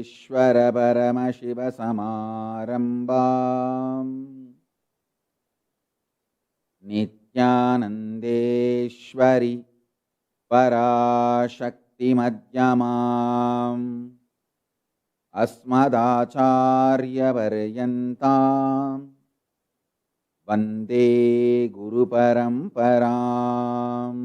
Paramashiva Samarambam Nithyanandeshwari Parashakti Madhyamam Asmadacharya Varyantam Vande Guru Paramparam.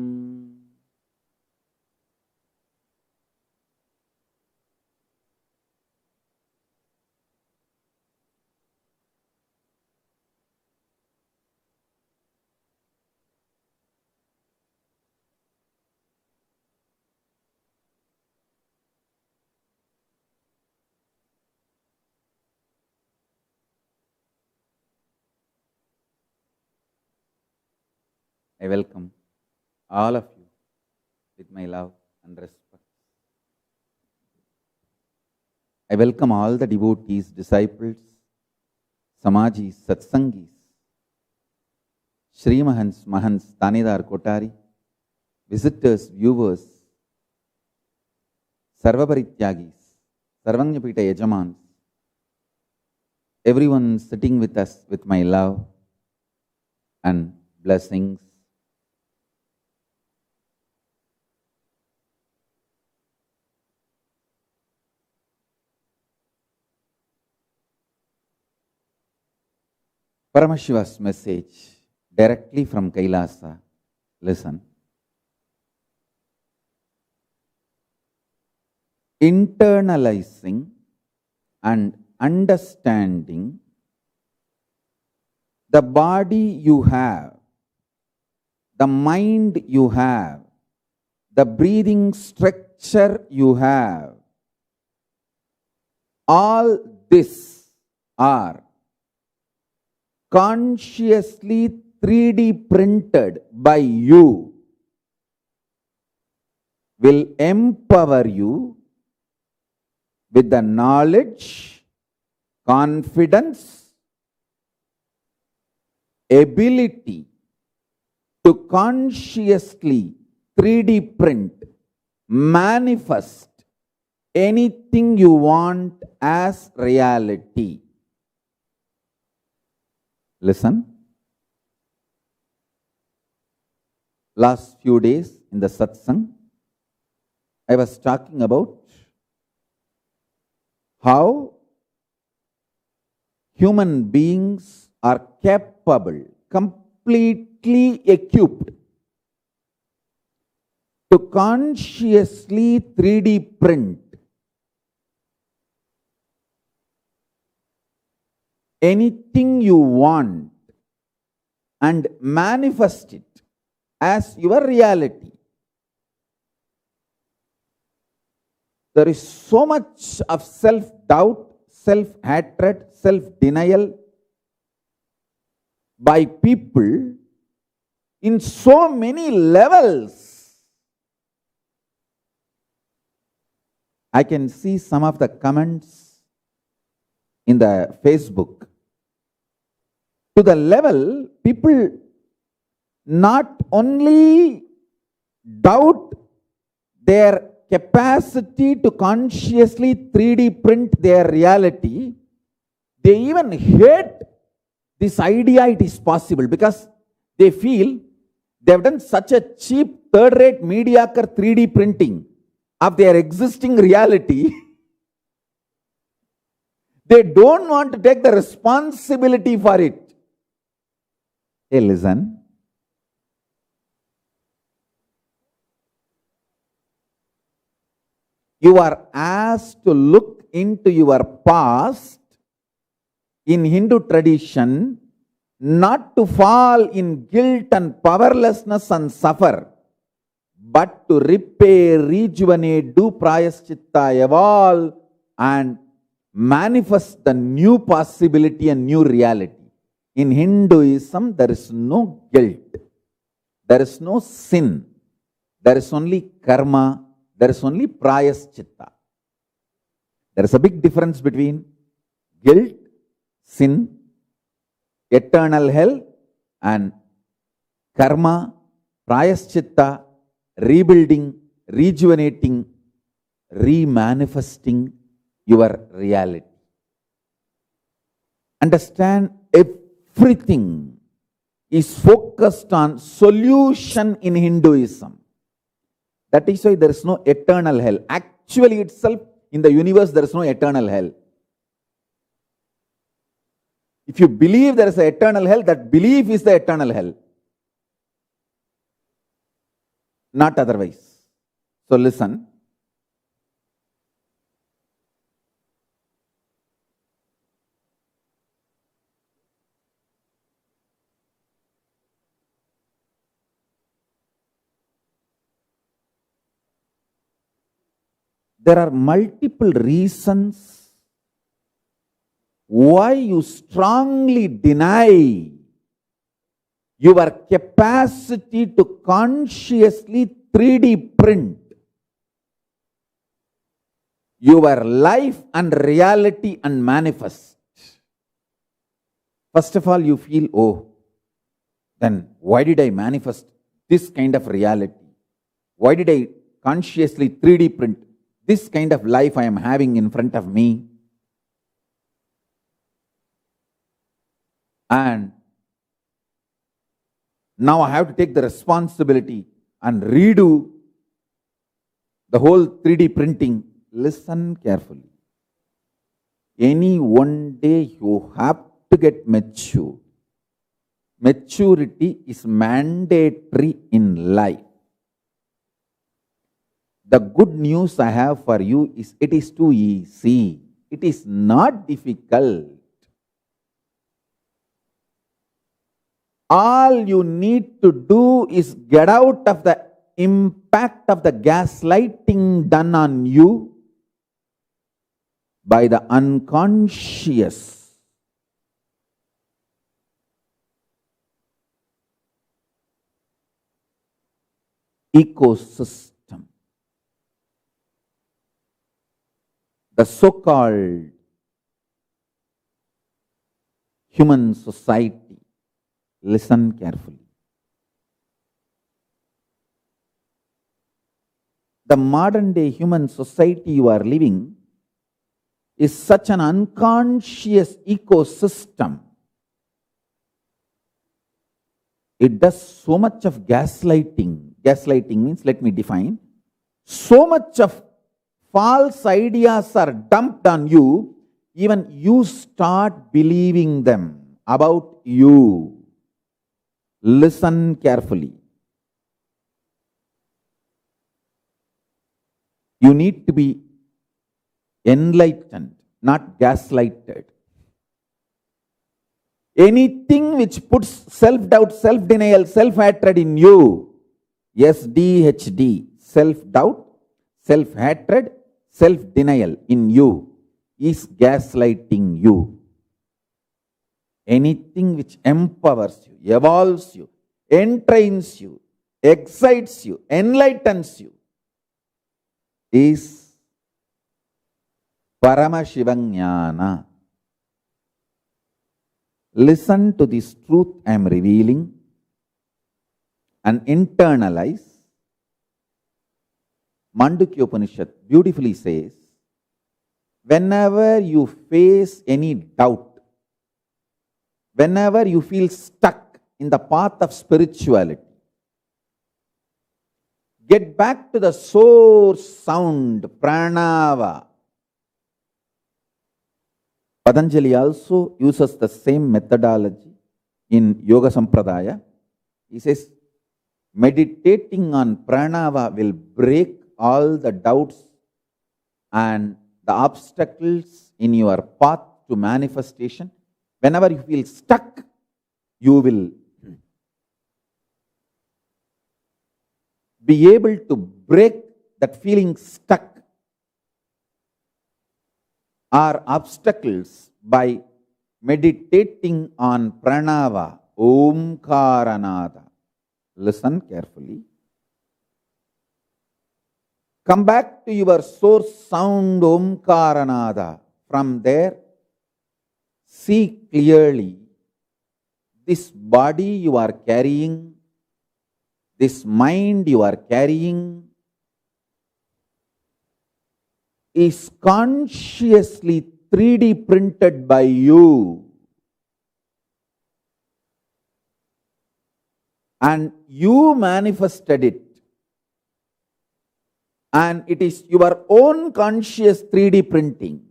I welcome all of you with my love and respect. I welcome all the devotees, disciples, Samajis, Satsangis, Shri Mahants, Mahants, Tanidar Kotari, visitors, viewers, Sarvaparityagis, Sarvanyapita Yajamans, everyone sitting with us with my love and blessings. Paramashiva's message directly from KAILASA. Listen. Internalizing and understanding the body you have, the mind you have, the breathing structure you have, all this are consciously 3D printed by you, will empower you with the knowledge, confidence, ability to consciously 3D print, manifest anything you want as reality. Listen. Last few days in the satsang, I was talking about how human beings are capable, completely equipped to consciously 3D print anything you want and manifest it as your reality. There is so much of self-doubt, self-hatred, self-denial by people in so many levels. I can see some of the comments in the Facebook. To the level, people not only doubt their capacity to consciously 3D print their reality, they even hate this idea it is possible because they feel they have done such a cheap, third-rate, mediocre 3D printing of their existing reality. They don't want to take the responsibility for it. Hey, listen. You are asked to look into your past in Hindu tradition, not to fall in guilt and powerlessness and suffer, but to repair, rejuvenate, do prayaschitta, evolve, and manifest the new possibility and new reality. In Hinduism, there is no guilt, there is no sin, there is only karma, there is only prayaschitta. There is a big difference between guilt, sin, eternal hell, and karma, prayaschitta, rebuilding, rejuvenating, remanifesting, your reality. Understand, everything is focused on solution in Hinduism. That is why there is no eternal hell. Actually itself, in the universe, there is no eternal hell. If you believe there is an eternal hell, that belief is the eternal hell. Not otherwise. So listen. There are multiple reasons why you strongly deny your capacity to consciously 3D print your life and reality and manifest. First of all, you feel, oh, then why did I manifest this kind of reality? Why did I consciously 3D print this kind of life I am having in front of me? And now I have to take the responsibility and redo the whole 3D printing. Listen carefully. Any one day you have to get mature. Maturity is mandatory in life. The good news I have for you is it is too easy. It is not difficult. All you need to do is get out of the impact of the gaslighting done on you by the unconscious. Ecosystem. The so-called human society. Listen carefully. The modern day human society you are living is such an unconscious ecosystem. It does so much of gaslighting. Gaslighting means, let me define, so much of false ideas are dumped on you, even you start believing them about you. Listen carefully. You need to be enlightened, not gaslighted. Anything which puts self-doubt, self-denial, self-hatred in you, SDHD, self-doubt, self-hatred, self-denial in you is gaslighting you. Anything which empowers you, evolves you, entrains you, excites you, enlightens you is Paramashiva Jnana. Listen to this truth I am revealing and internalize. Mandukya Upanishad beautifully says, whenever you face any doubt, whenever you feel stuck in the path of spirituality, get back to the source sound, pranava. Patanjali also uses the same methodology in Yoga Sampradaya. He says, meditating on pranava will break all the doubts and the obstacles in your path to manifestation. Whenever you feel stuck, you will be able to break that feeling stuck or obstacles by meditating on pranava, Omkaranada. Listen carefully. Come back to your source sound, Omkaranada. From there, see clearly this body you are carrying, this mind you are carrying, is consciously 3D printed by you. And you manifested it. And it is your own conscious 3D printing.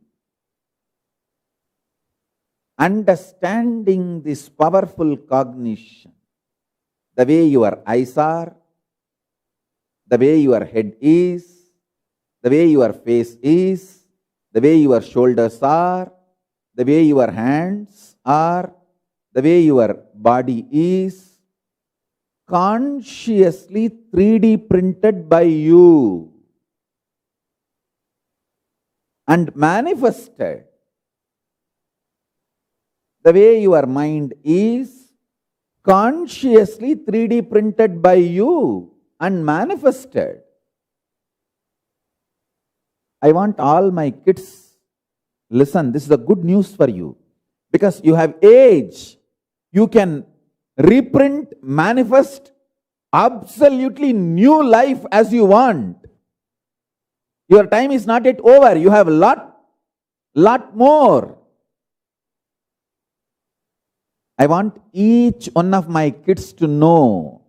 Understanding this powerful cognition, the way your eyes are, the way your head is, the way your face is, the way your shoulders are, the way your hands are, the way your body is, consciously 3D printed by you and manifested. The way your mind is consciously 3D printed by you and manifested. I want all my kids, listen, this is the good news for you. Because you have age, you can reprint, manifest absolutely new life as you want. Your time is not yet over. You have a lot more. I want each one of my kids to know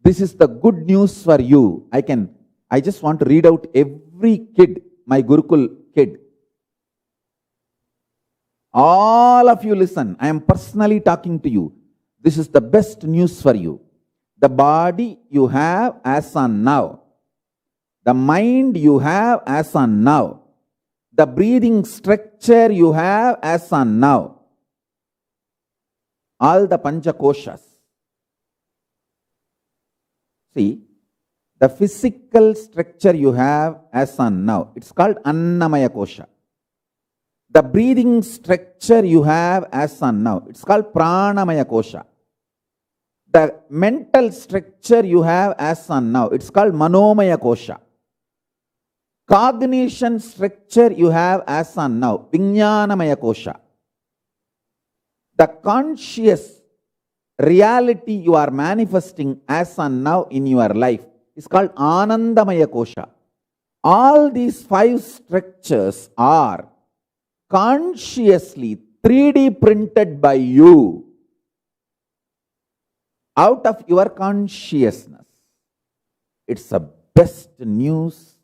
this is the good news for you. I just want to read out every kid, my Gurukul kid. All of you listen. I am personally talking to you. This is the best news for you. The body you have as on now. The mind you have as on now. The breathing structure you have as on now. All the Pancha Koshas. See, the physical structure you have as on now, it's called Annamaya Kosha. The breathing structure you have as on now, it's called Pranamaya Kosha. The mental structure you have as on now, it's called Manomaya Kosha. Cognition structure you have as on now, Vijnanamaya Kosha. The conscious reality you are manifesting as on now in your life is called Anandamaya Kosha. All these 5 structures are consciously 3D printed by you out of your consciousness. It's the best news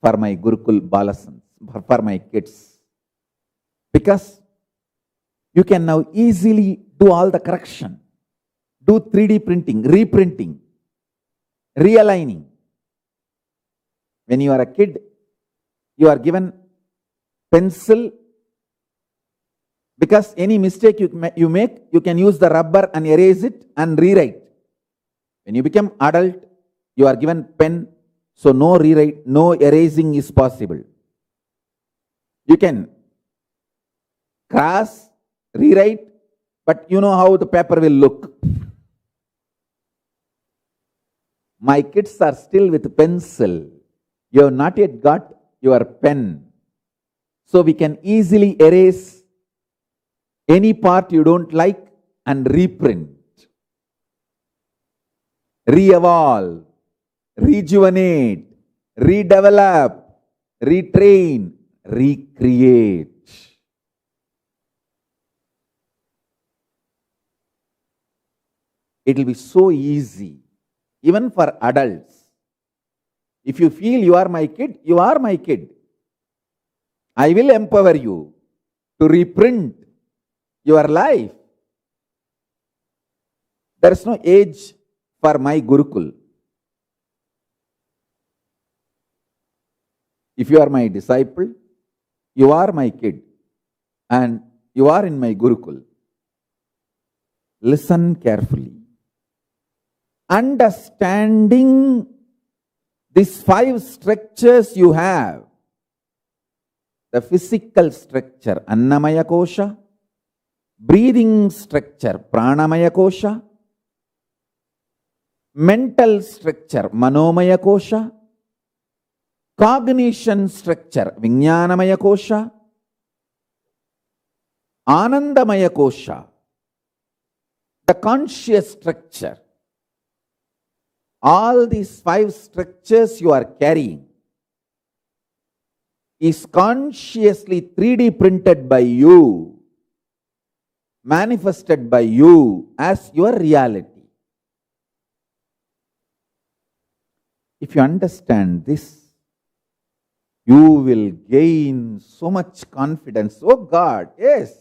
for my Gurukul Balasans, for my kids. Because you can now easily do all the correction. Do 3D printing, reprinting, realigning. When you are a kid, you are given pencil. Because any mistake you make, you can use the rubber and erase it and rewrite. When you become adult, you are given pen. So no rewrite, no erasing is possible. You can cross, rewrite, but you know how the paper will look. My kids are still with pencil. You have not yet got your pen. So we can easily erase any part you don't like and reprint. Re-evolve, rejuvenate, redevelop, retrain, recreate. It will be so easy, even for adults. If you feel you are my kid, you are my kid. I will empower you to reprint your life. There is no age for my Gurukul. If you are my disciple, you are my kid and you are in my Gurukul. Listen carefully. Understanding these 5 structures you have, the physical structure, Annamaya Kosha, breathing structure, Pranamaya Kosha, mental structure, Manomaya Kosha, cognition structure, Vijnanamaya Kosha, Anandamaya Kosha, the conscious structure. All these 5 structures you are carrying. is consciously 3D printed by you, manifested by you as your reality. If you understand this, you will gain so much confidence. Oh God, yes,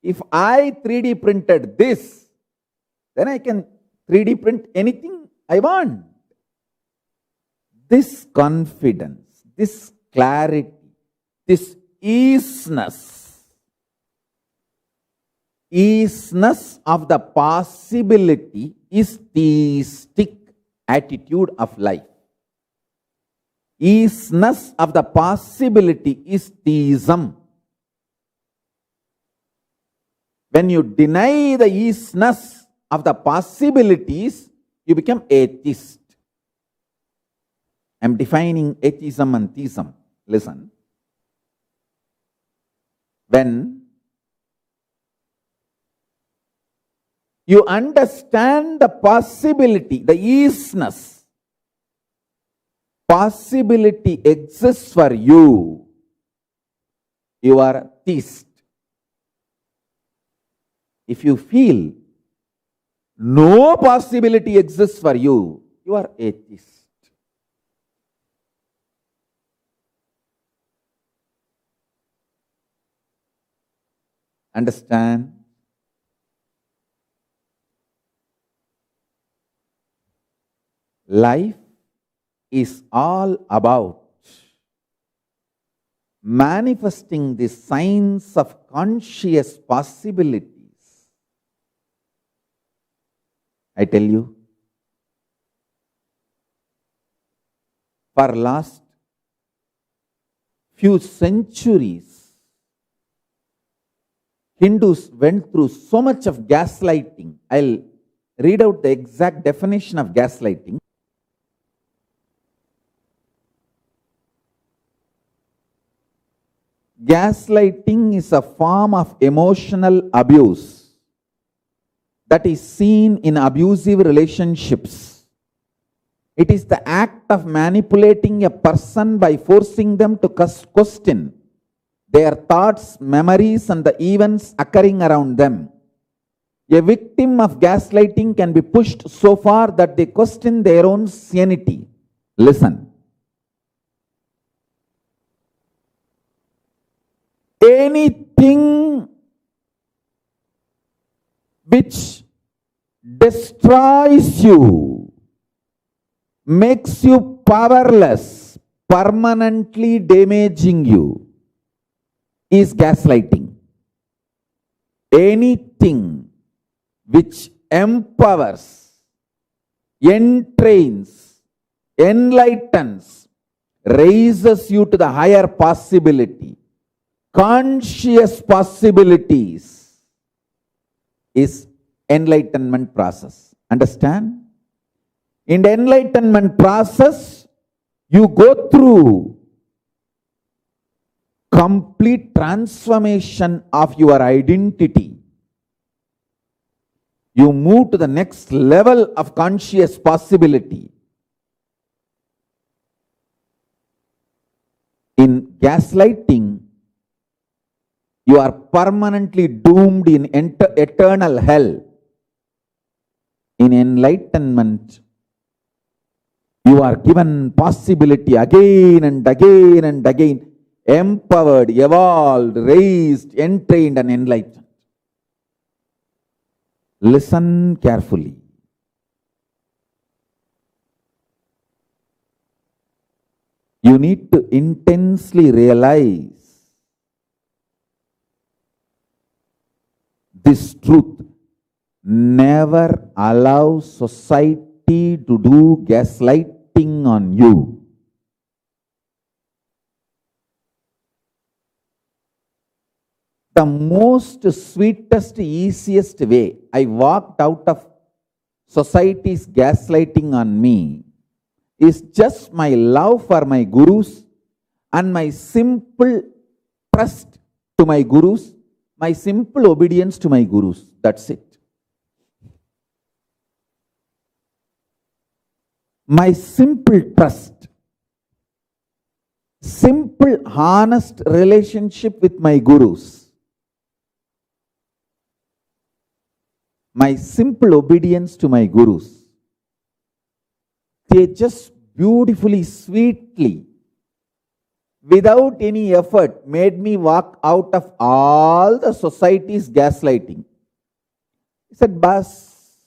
if I 3D printed this, then I can 3D print anything I want. This confidence, this clarity, this easiness of the possibility is theistic attitude of life. Easiness of the possibility is theism. When you deny the easiness of the possibilities, you become atheist. I am defining atheism and theism. Listen. When you understand the possibility, the easiness, possibility exists for you, you are a theist. If you feel no possibility exists for you, you are atheist. Understand? Life is all about manifesting the signs of conscious possibilities. I tell you, for last few centuries, Hindus went through so much of gaslighting. I'll read out the exact definition of gaslighting. Gaslighting is a form of emotional abuse that is seen in abusive relationships. It is the act of manipulating a person by forcing them to question their thoughts, memories, and the events occurring around them. A victim of gaslighting can be pushed so far that they question their own sanity. Listen. Anything which destroys you, makes you powerless, permanently damaging you, is gaslighting. Anything which empowers, entrains, enlightens, raises you to the higher possibility, conscious possibilities, is enlightenment process. Understand? In the enlightenment process, you go through complete transformation of your identity. You move to the next level of conscious possibility. In gaslighting, you are permanently doomed in eternal hell. In enlightenment, you are given possibility again and again and again, empowered, evolved, raised, entrained, and enlightened. Listen carefully. You need to intensely realize this truth. Never allow society to do gaslighting on you. The most sweetest, easiest way I walked out of society's gaslighting on me is just my love for my gurus and my simple trust to my gurus, my simple obedience to my gurus. That's it. My simple trust. simple, honest relationship with my gurus, my simple obedience to my gurus, they just beautifully, sweetly, without any effort, made me walk out of all the society's gaslighting. He said, "Boss,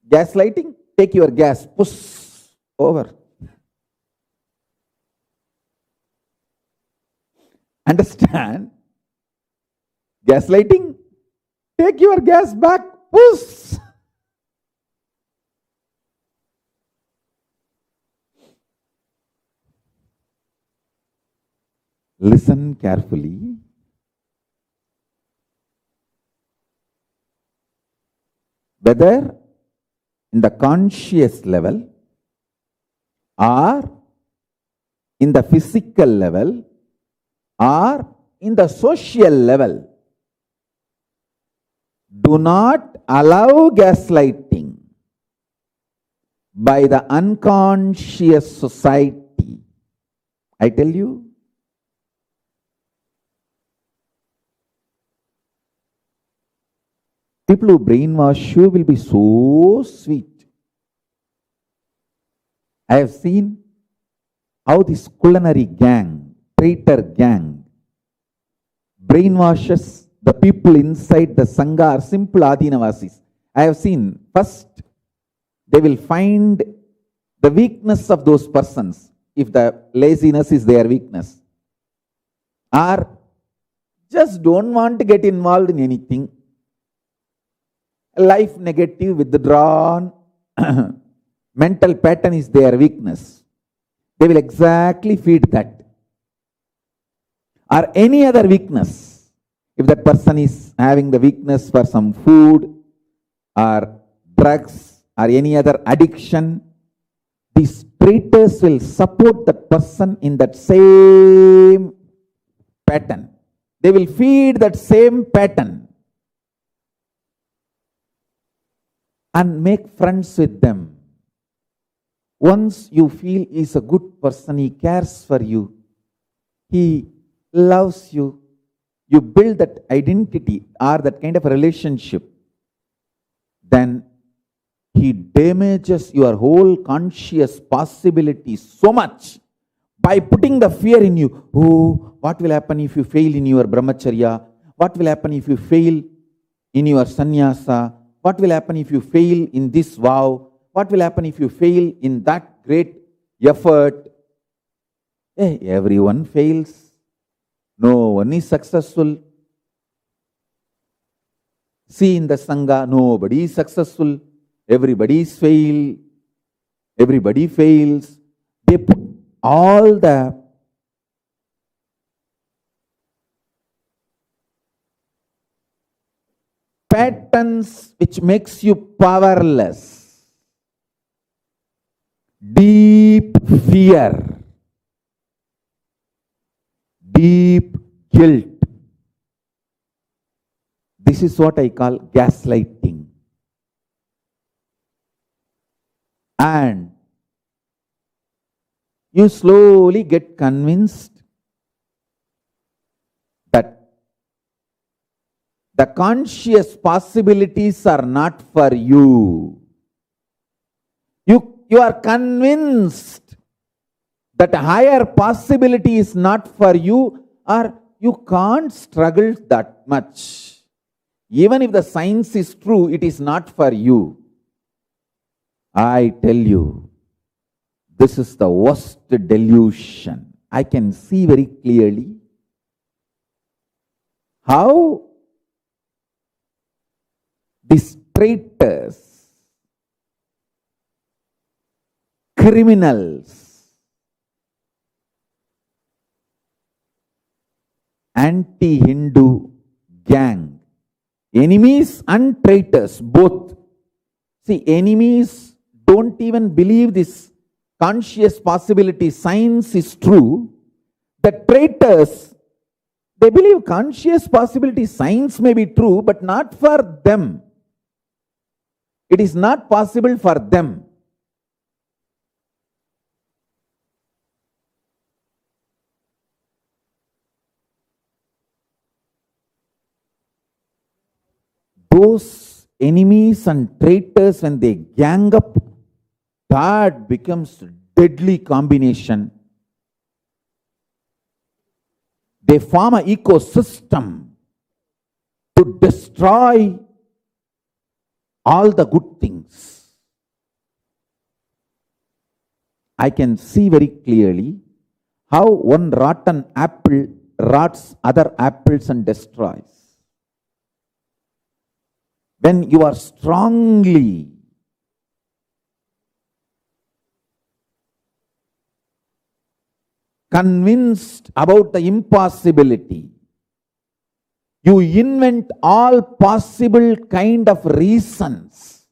gaslighting, take your gas, push, over." Understand? Gaslighting, take your gas back, push. Listen carefully. Whether in the conscious level or in the physical level or in the social level, do not allow gaslighting by the unconscious society. I tell you, people who brainwash you will be so sweet. I have seen how this culinary gang, traitor gang, brainwashes the people inside the Sangha are simple Adinavasis. I have seen, first, they will find the weakness of those persons, if the laziness is their weakness, or just don't want to get involved in anything. Life negative, withdrawn, mental pattern is their weakness. They will exactly feed that. Or any other weakness. If that person is having the weakness for some food or drugs or any other addiction, these traitors will support that person in that same pattern. They will feed that same pattern and make friends with them. Once you feel he is a good person, he cares for you, he loves you, you build that identity or that kind of relationship, then he damages your whole conscious possibility so much by putting the fear in you. Oh, what will happen if you fail in your brahmacharya? What will happen if you fail in your sannyasa? What will happen if you fail in this vow? What will happen if you fail in that great effort? Everyone fails. No one is successful. See, in the Sangha, nobody is successful. Everybody is fail. Everybody fails. They put all the patterns which makes you powerless. Deep fear, deep guilt. This is what I call gaslighting. And you slowly get convinced that the conscious possibilities are not for you. You are convinced that a higher possibility is not for you, or you can't struggle that much. Even if the science is true, it is not for you. I tell you, this is the worst delusion. I can see very clearly how these traitors, criminals, anti-Hindu gang, enemies and traitors both. See, enemies don't even believe this conscious possibility, science is true. The traitors, they believe conscious possibility, science may be true, but not for them. It is not possible for them. those enemies and traitors, when they gang up, that becomes deadly combination. They form an ecosystem to destroy all the good things. I can see very clearly how one rotten apple rots other apples and destroys. When you are strongly convinced about the impossibility, you invent all possible kind of reasons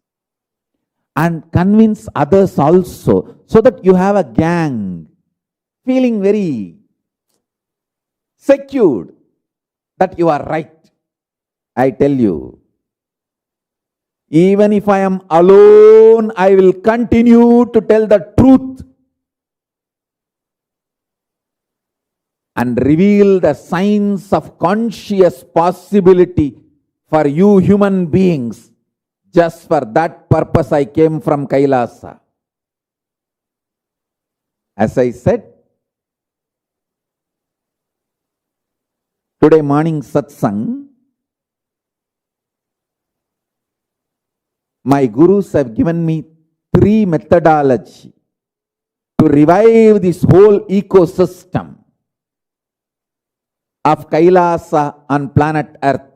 and convince others also, so that you have a gang feeling very secure that you are right. I tell you, even if I am alone, I will continue to tell the truth and reveal the signs of conscious possibility for you human beings. Just for that purpose I came from KAILASA. As I said, today morning satsang, my gurus have given me 3 methodology to revive this whole ecosystem of KAILASA on planet Earth.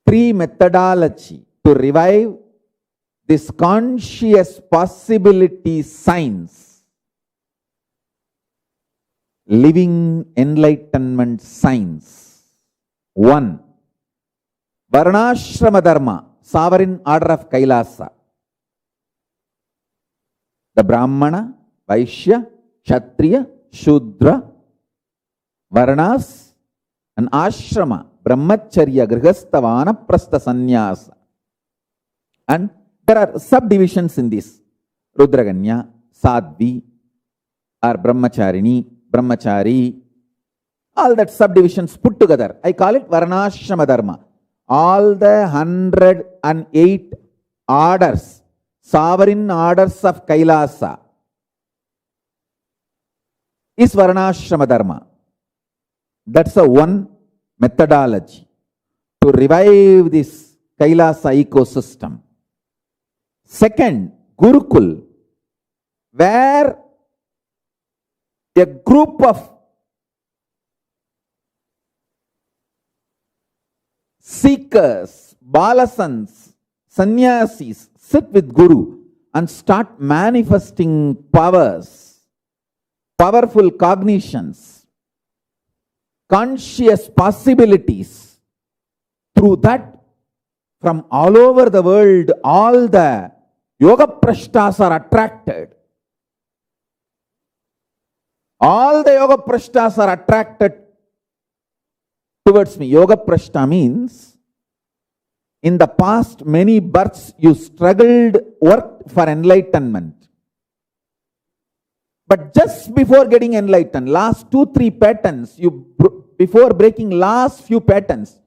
3 methodology to revive this conscious possibility science, living enlightenment science. 1. Varnashrama Dharma, sovereign order of KAILASA. The Brahmana, Vaishya, Kshatriya, Shudra, Varnas, and Ashrama, Brahmacharya, Grihastha, Vanaprastha, Sannyasa. And there are subdivisions in this. Rudraganya, Sadhvi, or Brahmacharini, Brahmachari. All that subdivisions put together, I call it Varnashrama Dharma. All the 108 orders, sovereign orders of KAILASA, is Varnashrama Dharma. That's a one methodology to revive this KAILASA ecosystem. Second, Gurukul, where a group of seekers, balasans, sannyasis sit with Guru and start manifesting powers, powerful cognitions, conscious possibilities. Through that, from all over the world, all the yoga prashtas are attracted. All the yoga prashtas are attracted towards me. Yoga prashta means, in the past many births you struggled, worked for enlightenment. But just before getting enlightened, last 2-3 patterns, before breaking last few patterns,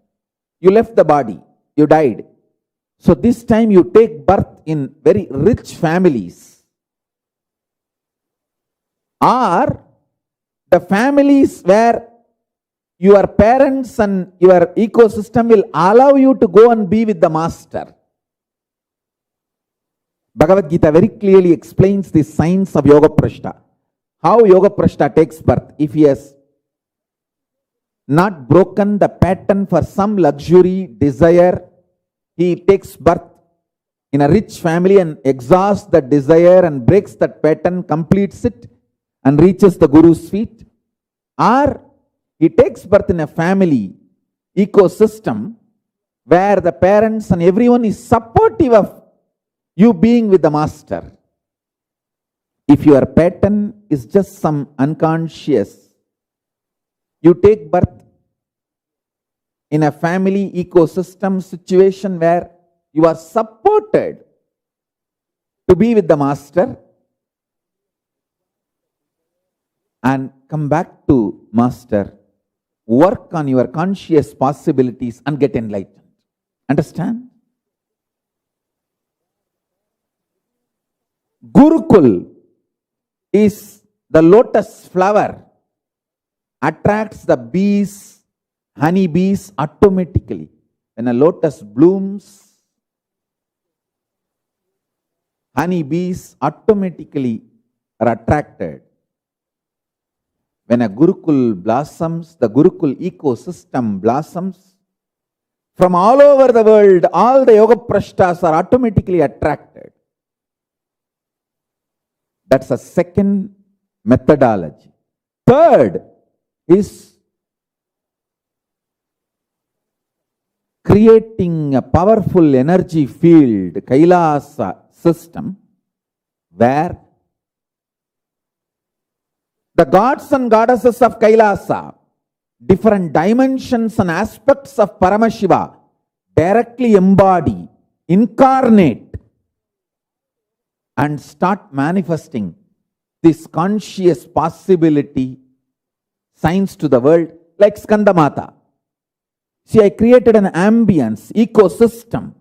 you left the body, you died. So this time you take birth in very rich families. Or the families where your parents and your ecosystem will allow you to go and be with the master. Bhagavad Gita very clearly explains the science of Yoga Prashta. How Yoga Prashta takes birth. If he has not broken the pattern for some luxury, desire, he takes birth in a rich family and exhausts that desire and breaks that pattern, completes it and reaches the Guru's feet. Or he takes birth in a family ecosystem where the parents and everyone is supportive of you being with the master. If your pattern is just some unconscious, you take birth in a family ecosystem situation where you are supported to be with the master and come back to master. work on your conscious possibilities and get enlightened. Understand? Gurukul is the lotus flower, attracts the bees, honey bees automatically. When a lotus blooms, honey bees automatically are attracted. When a Gurukul blossoms, the Gurukul ecosystem blossoms. From all over the world, all the yoga prashtas are automatically attracted. That's a second methodology. Third is creating a powerful energy field, KAILASA system, where the gods and goddesses of KAILASA, different dimensions and aspects of Paramashiva, directly embody, incarnate, and start manifesting this conscious possibility, signs to the world, like Skandamata. See, I created an ambience, ecosystem,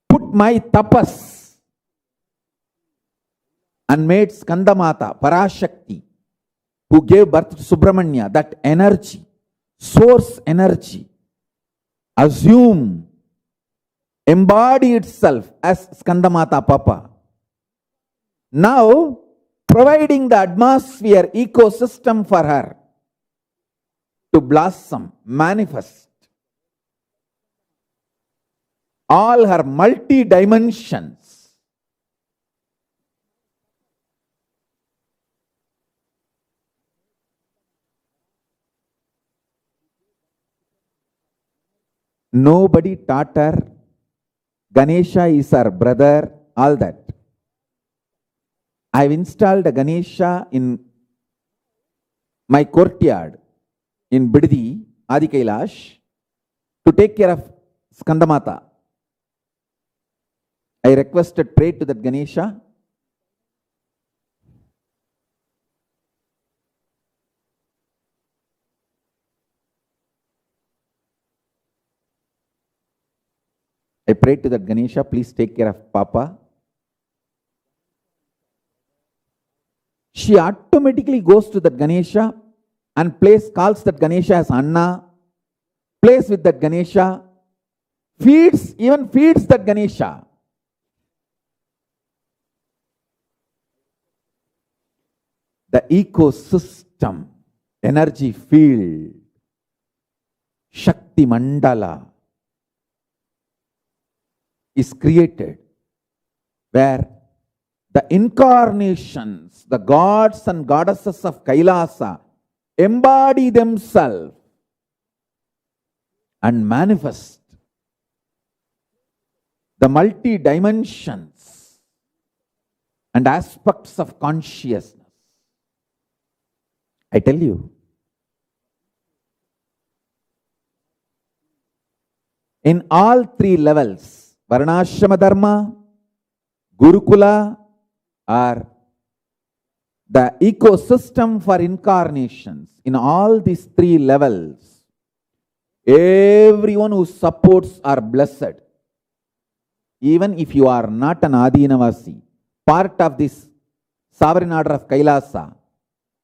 put my tapas, and made Skandamata, Parashakti, who gave birth to Subramanya, that energy, source energy, assume, embody itself as Skandamata Papa. Now, providing the atmosphere, ecosystem for her to blossom, manifest. All her multi-dimensions. Nobody taught her. Ganesha is her brother, all that. I've installed a Ganesha in my courtyard in Biddi, Adi Kailash, to take care of Skandamata. I requested, pray to that Ganesha. I prayed to that Ganesha, please take care of Papa. She automatically goes to that Ganesha and calls that Ganesha as Anna, plays with that Ganesha, even feeds that Ganesha. The ecosystem, energy field, Shakti Mandala is created where the incarnations, the gods and goddesses of KAILASA embody themselves and manifest the multi-dimensions and aspects of consciousness. I tell you, in all three levels, Varnashrama Dharma, Gurukula, are the ecosystem for incarnations. In all these three levels, everyone who supports are blessed. Even if you are not an Adinavasi, part of this sovereign order of KAILASA,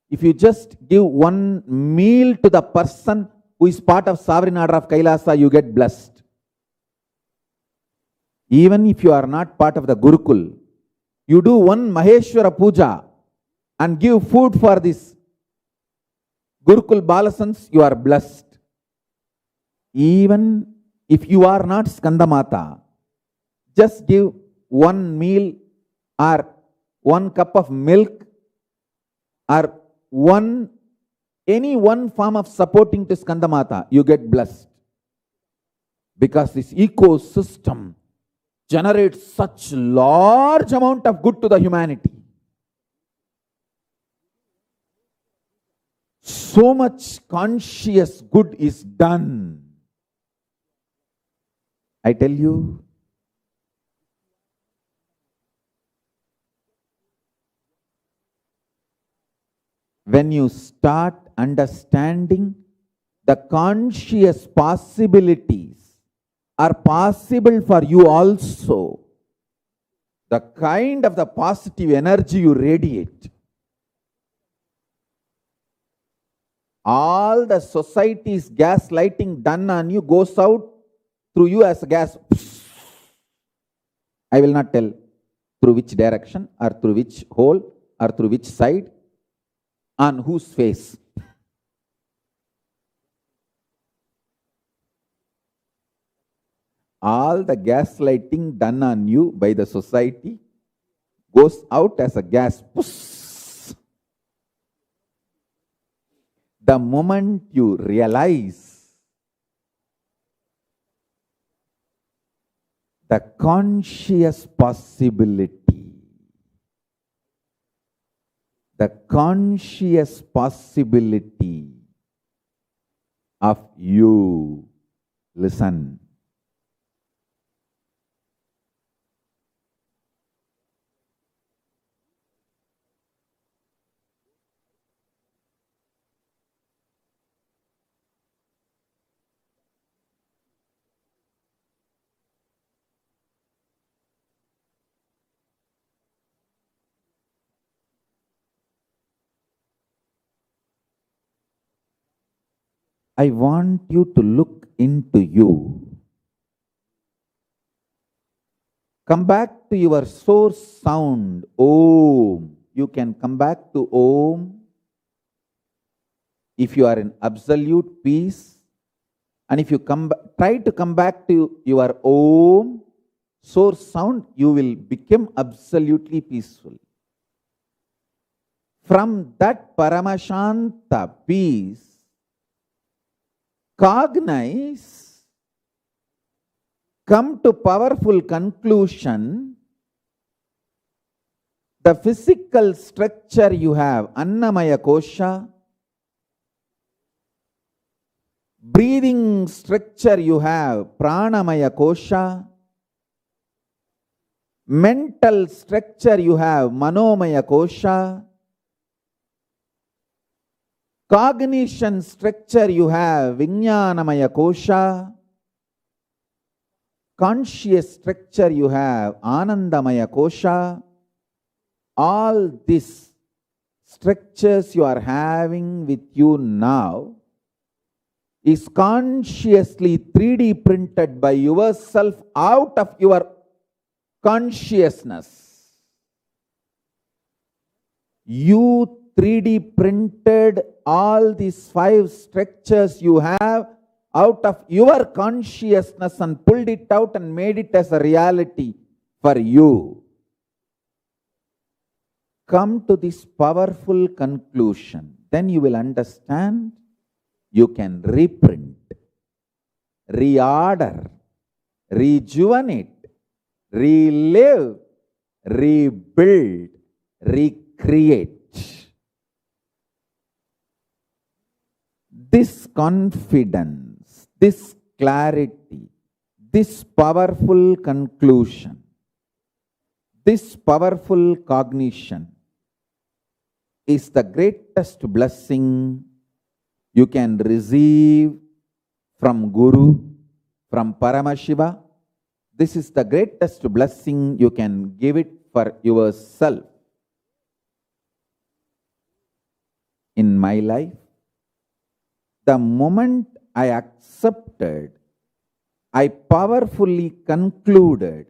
if you just give one meal to the person who is part of sovereign order of KAILASA, you get blessed. Even if you are not part of the Gurukul, you do one Maheshwara Puja and give food for this Gurukul Balasans, you are blessed. Even if you are not Skandamata, just give one meal or one cup of milk or any one form of supporting to Skandamata, you get blessed. Because this ecosystem generates such large amount of good to the humanity. So much conscious good is done. I tell you, when you start understanding the conscious possibilities are possible for you also. The kind of the positive energy you radiate. All the society's gaslighting done on you goes out through you as a gas. I will not tell through which direction or through which hole or through which side, on whose face. All the gaslighting done on you by the society goes out as a gas. The moment you realize the conscious possibility, of you, listen. I want you to look into you. Come back to your source sound, Om. You can come back to Om if you are in absolute peace. And if you try to come back to your Om source sound, you will become absolutely peaceful. From that Paramashanta peace, cognize, come to powerful conclusion, the physical structure you have, Annamaya Kosha, breathing structure you have, Pranamaya Kosha, mental structure you have, Manomaya Kosha, cognition structure you have, Vijnanamaya Kosha, conscious structure you have, Anandamaya Kosha. All these structures you are having with you now is consciously 3D printed by yourself out of your consciousness. You 3D printed all these 5 structures you have out of your consciousness and pulled it out and made it as a reality for you. Come to this powerful conclusion. Then you will understand you can reprint, reorder, rejuvenate, relive, rebuild, recreate. This confidence, this clarity, this powerful conclusion, this powerful cognition is the greatest blessing you can receive from Guru, from Paramashiva. This is the greatest blessing you can give it for yourself. In my life, the moment I accepted, I powerfully concluded,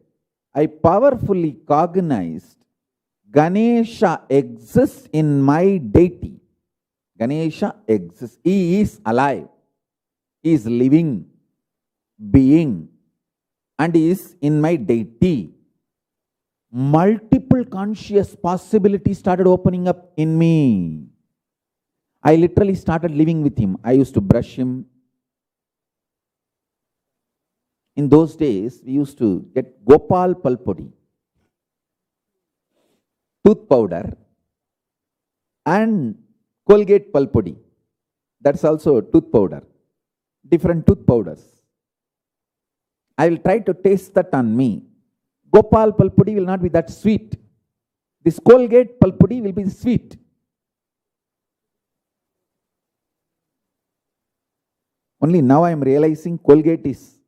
I powerfully cognized, Ganesha exists in my deity. Ganesha exists. He is alive. He is living being. And he is in my deity. Multiple conscious possibilities started opening up in me. I literally started living with him. I used to brush him. In those days, we used to get Gopal Palpodi, tooth powder, and Colgate Palpodi. That's also tooth powder. Different tooth powders. I will try to taste that on me. Gopal Palpodi will not be that sweet. This Colgate Palpodi will be sweet. Only now I am realizing Colgate is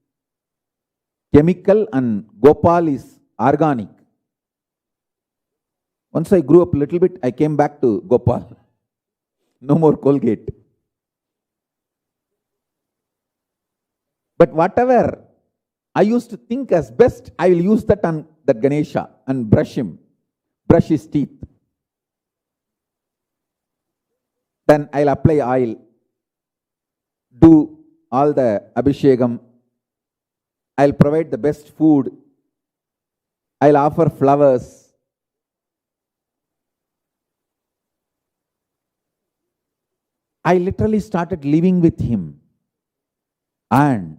chemical and Gopal is organic. Once I grew up a little bit, I came back to Gopal. No more Colgate. But whatever I used to think as best, I will use that on that Ganesha and brush his teeth. Then I'll apply oil, do all the abhishekam, I'll provide the best food, I'll offer flowers. I literally started living with him, and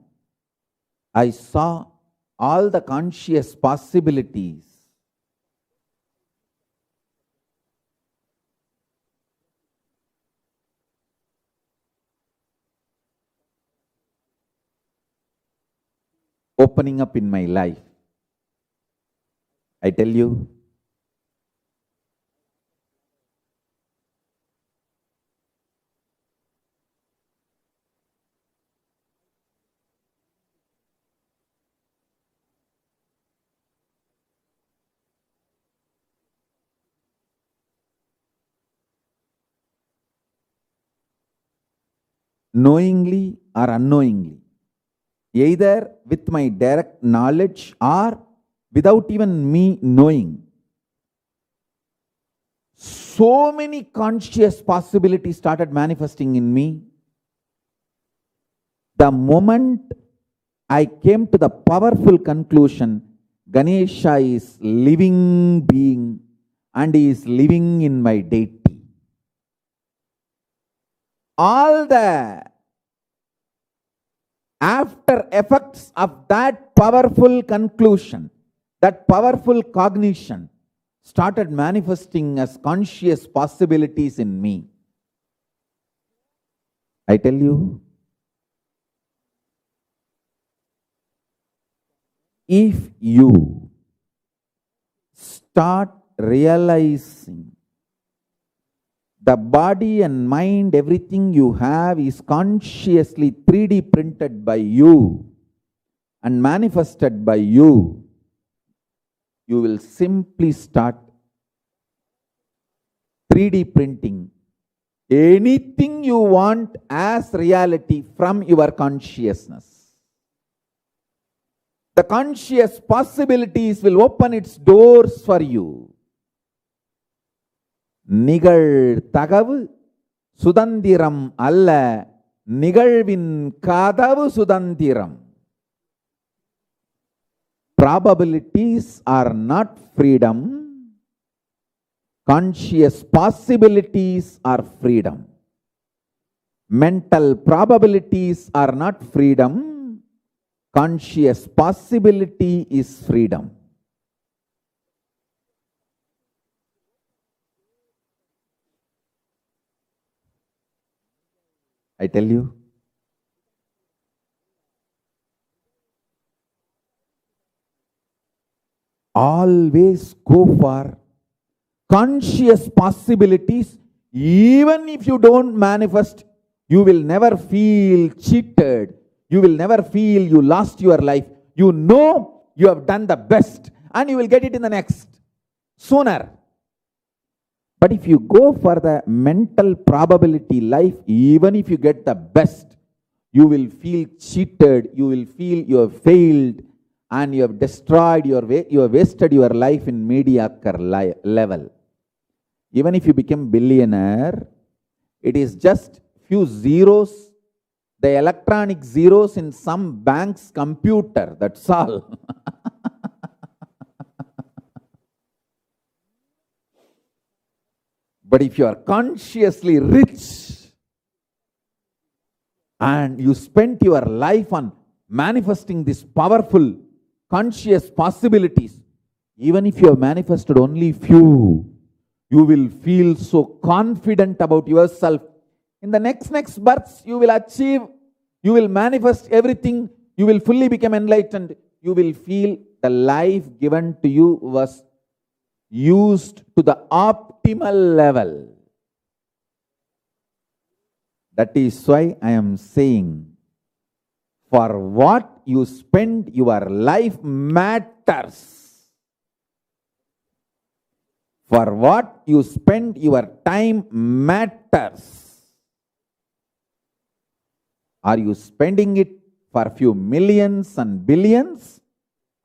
I saw all the conscious possibilities. Opening up in my life. I tell you, knowingly or unknowingly, either with my direct knowledge or without even me knowing, so many conscious possibilities started manifesting in me. The moment I came to the powerful conclusion, Ganesha is living being and he is living in my deity. All the after effects of that powerful conclusion, that powerful cognition started manifesting as conscious possibilities in me. I tell you, if you start realizing the body and mind, everything you have is consciously 3D printed by you and manifested by you, you will simply start 3D printing anything you want as reality from your consciousness. The conscious possibilities will open its doors for you. நிகழ்தகவு சுதந்திரம் அல்ல, நிகழ்வின் கதவு சுதந்திரம். Probabilities are not freedom. Conscious possibilities are freedom. Mental probabilities are not freedom. Conscious possibility is freedom. I tell you, always go for conscious possibilities. Even if you don't manifest, you will never feel cheated. You will never feel you lost your life. You know you have done the best and you will get it in the next, sooner. But if you go for the mental probability life, even if you get the best, you will feel cheated, you will feel you have failed and you have destroyed you have wasted your life in mediocre level. Even if you become billionaire, it is just few zeros, the electronic zeros in some bank's computer, that's all. But if you are consciously rich and you spent your life on manifesting these powerful conscious possibilities, even if you have manifested only few, you will feel so confident about yourself. In the next births, you will achieve, you will manifest everything, you will fully become enlightened. You will feel the life given to you was used to the optimal level. That is why I am saying For what you spend your life matters. For what you spend your time matters. Are you spending it for a few millions and billions,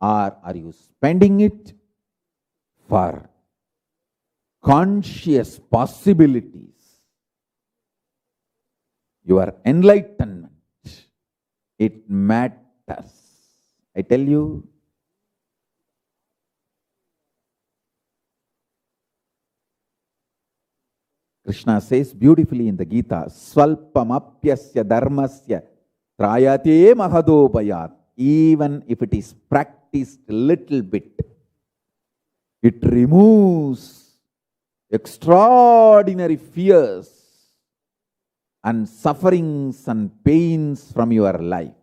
or are you spending it for conscious possibilities? Your enlightenment, it matters. I tell you, Krishna says beautifully in the Gita, Swalpamapyasya dharmasya trayate mahadopayat. Even if it is practiced little bit, it removes extraordinary fears and sufferings and pains from your life.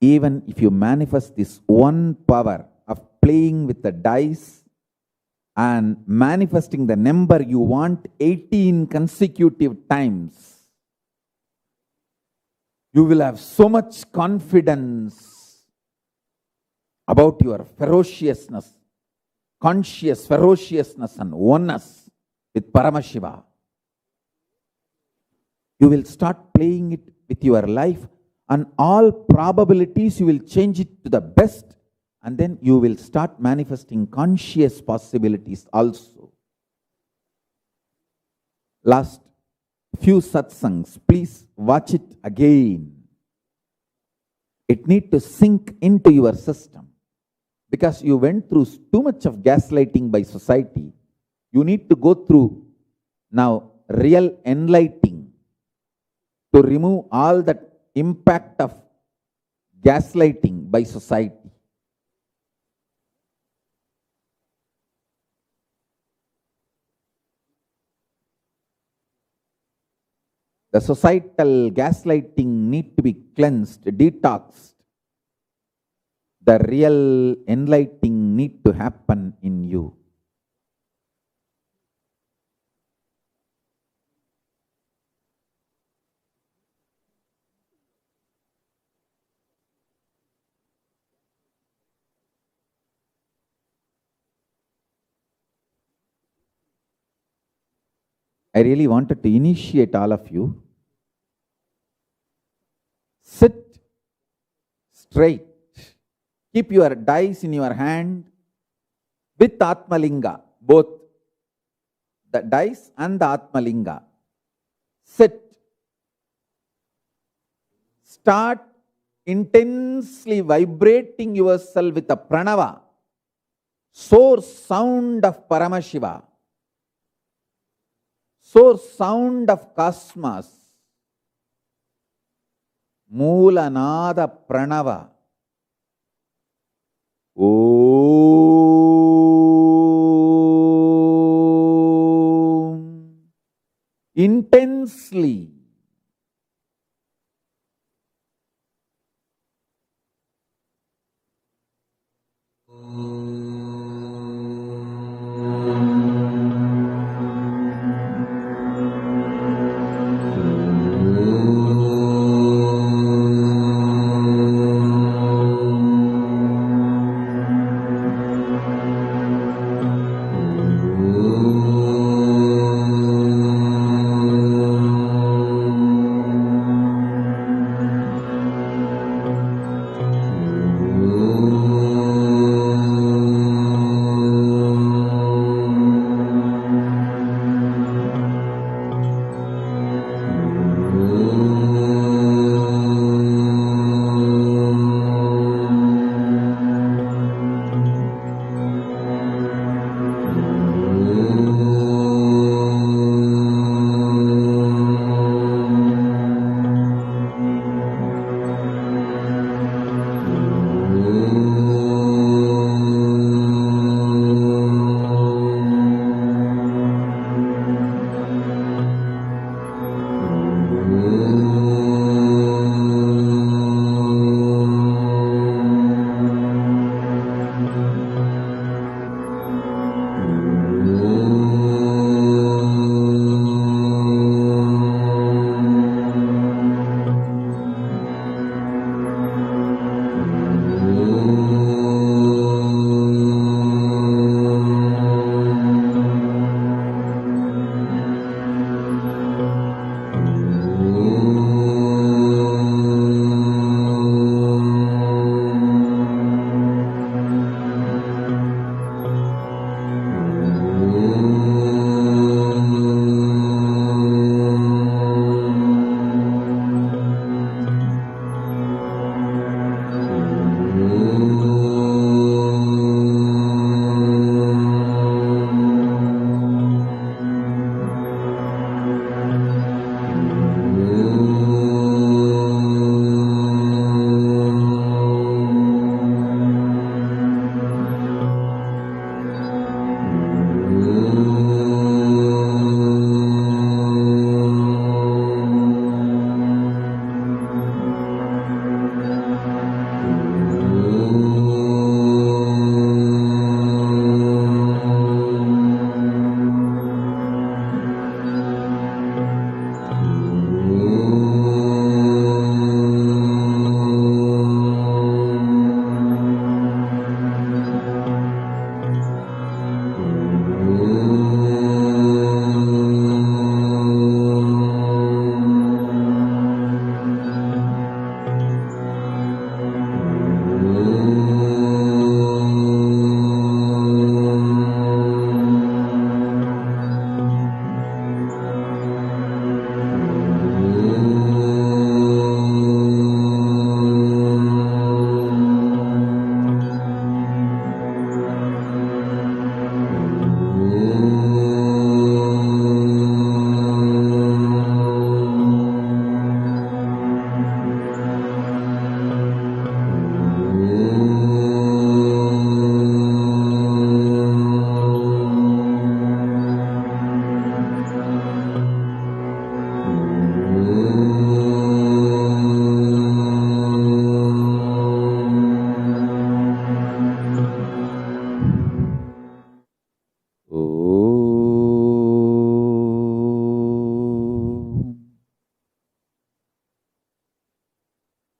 Even if you manifest this one power of playing with the dice and manifesting the number you want 18 consecutive times, you will have so much confidence about your ferociousness, conscious ferociousness and oneness with Paramashiva. You will start playing it with your life, and all probabilities you will change it to the best, and then you will start manifesting conscious possibilities also. Last few satsangs, please watch it again. It needs to sink into your system, because you went through too much of gaslighting by society. You need to go through now real enlightening to remove all that impact of gaslighting by society. The societal gaslighting need to be cleansed, detoxed. The real enlightening need to happen in you. I really wanted to initiate all of you. Sit straight. Keep your dice in your hand with Atmalinga, both the dice and the Atmalinga. Sit. Start intensely vibrating yourself with the pranava, source sound of Paramashiva, source sound of cosmos, Moolanada Pranava. Om. Intensely.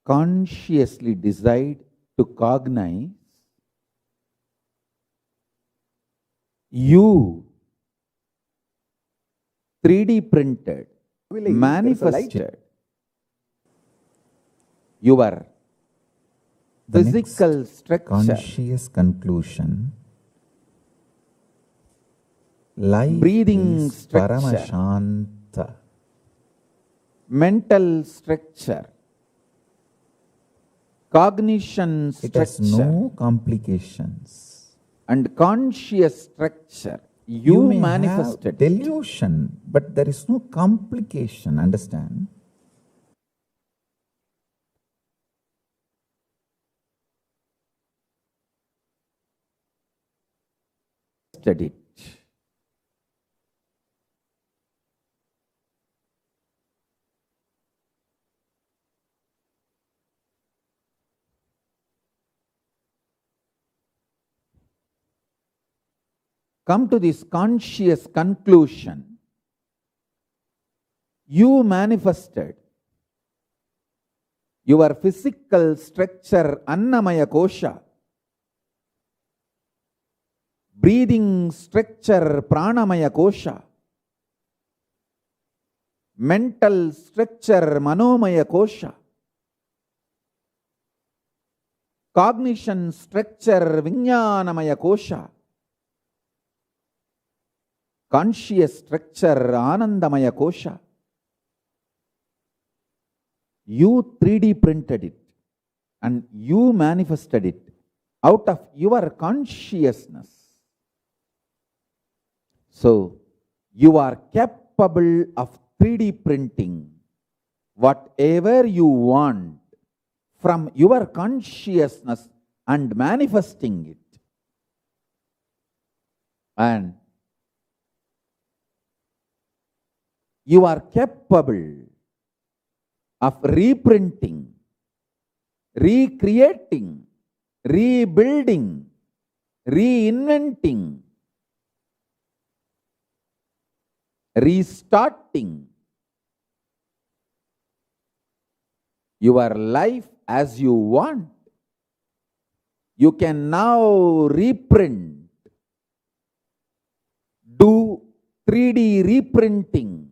consciously decide to cognize, you 3D printed, manifested your The physical next structure, conscious conclusion. Life breathing is structure, Paramashanta. mental structure, cognition It has structure, no complications. and conscious structure. You may manifested have delusion, but there is no complication, understand? it. Come to this conscious conclusion. You manifested your physical structure, Annamaya Kosha, breathing structure, Pranamaya Kosha, mental structure, Manomaya Kosha, cognition structure, Vijnanamaya Kosha, conscious structure, Anandamaya Kosha. You 3D printed it and you manifested it out of your consciousness. So, you are capable of 3D printing whatever you want from your consciousness and manifesting it. And you are capable of reprinting, recreating, rebuilding, reinventing, restarting your life as you want. You can now reprint, do 3D reprinting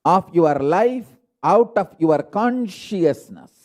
of your life out of your consciousness.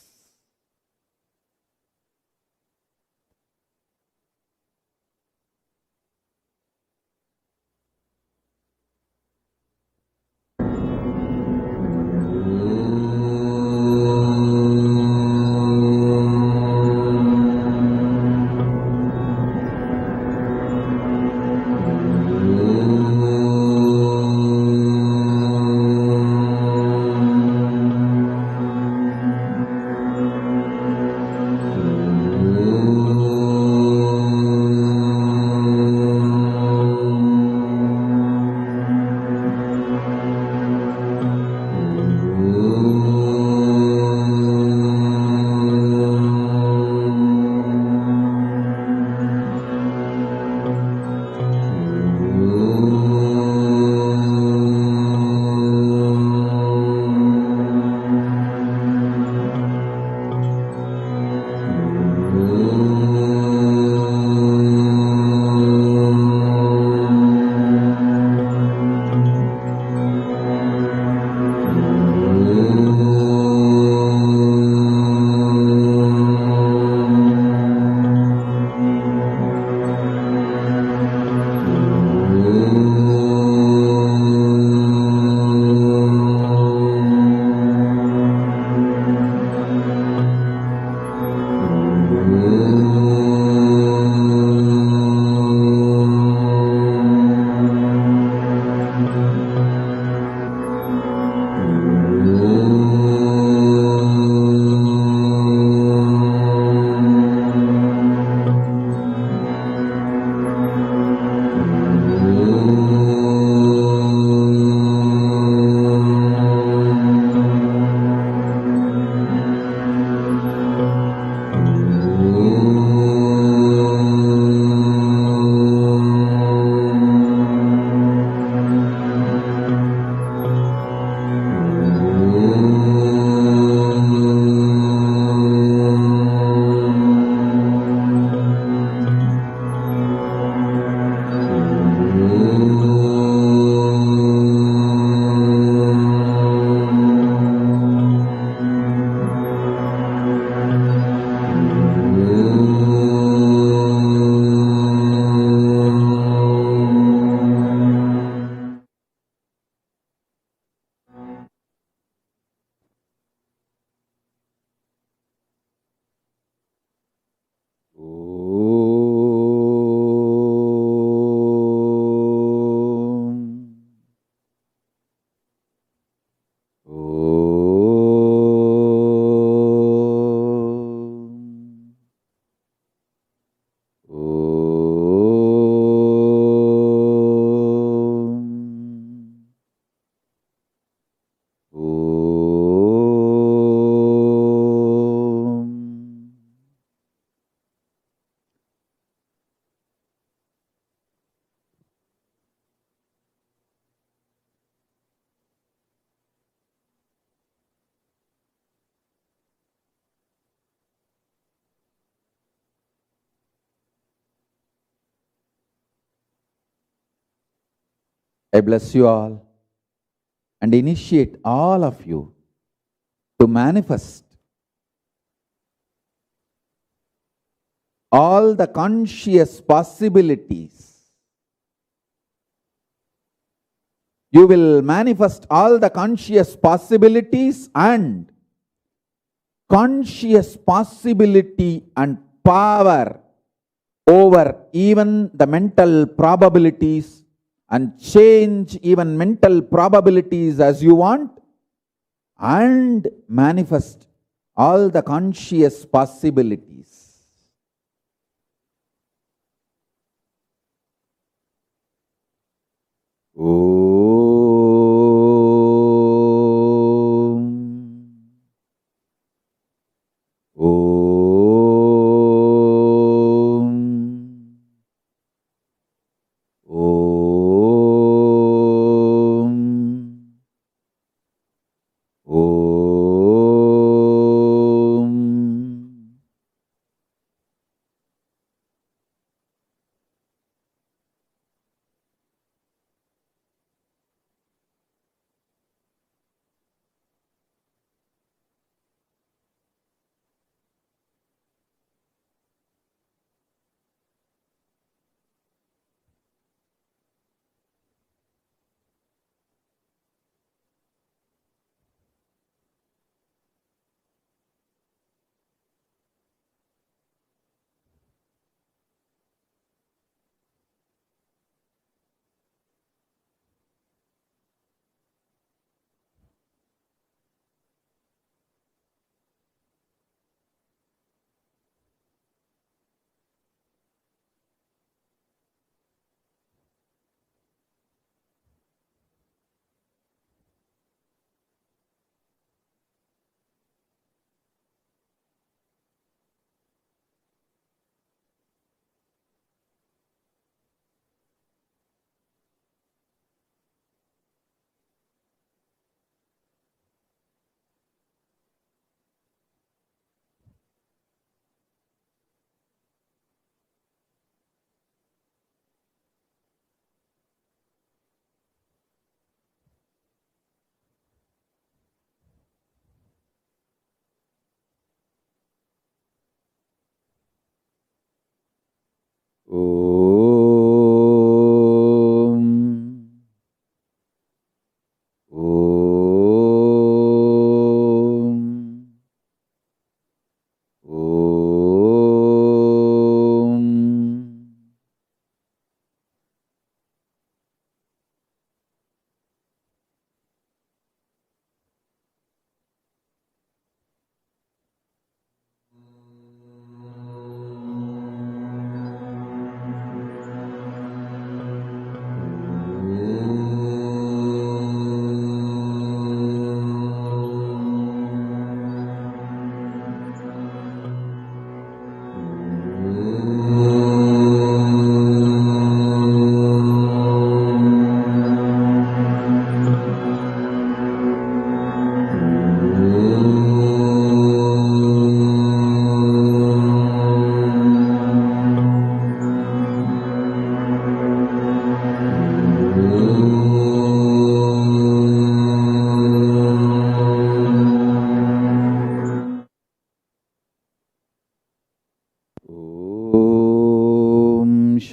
I bless you all and initiate all of you to manifest all the conscious possibilities. You will manifest all the conscious possibilities and conscious possibility and power over even the mental probabilities, and change even mental probabilities as you want, and manifest all the conscious possibilities.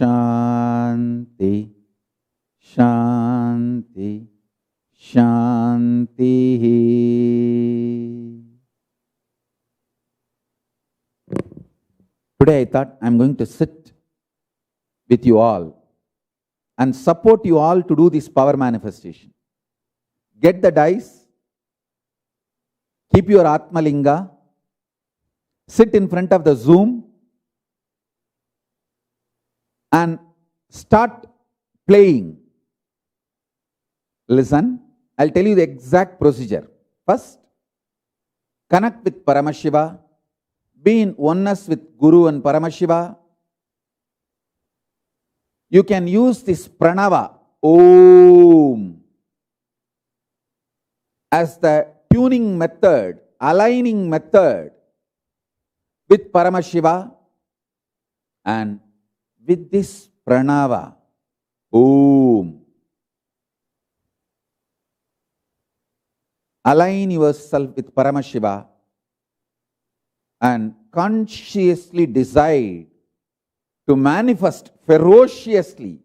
Shanti, Shanti, Shanti. Today I thought I'm going to sit with you all and support you all to do this power manifestation. Get the dice, keep your Atmalinga, sit in front of the Zoom and start playing. Listen, I'll tell you the exact procedure. First, connect with Paramashiva, be in oneness with Guru and Paramashiva. You can use this pranava, Om, as the tuning method, aligning method with Paramashiva, and with this pranava, Om, align yourself with Paramashiva and consciously decide to manifest ferociously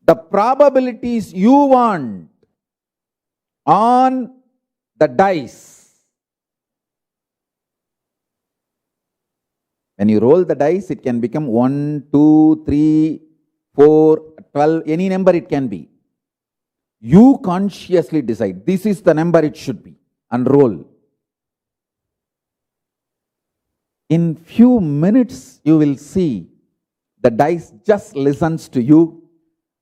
the probabilities you want on the dice. When you roll the dice, it can become 1, 2, 3, 4, 12, any number it can be. You consciously decide, this is the number it should be, and roll. In few minutes, you will see the dice just listens to you,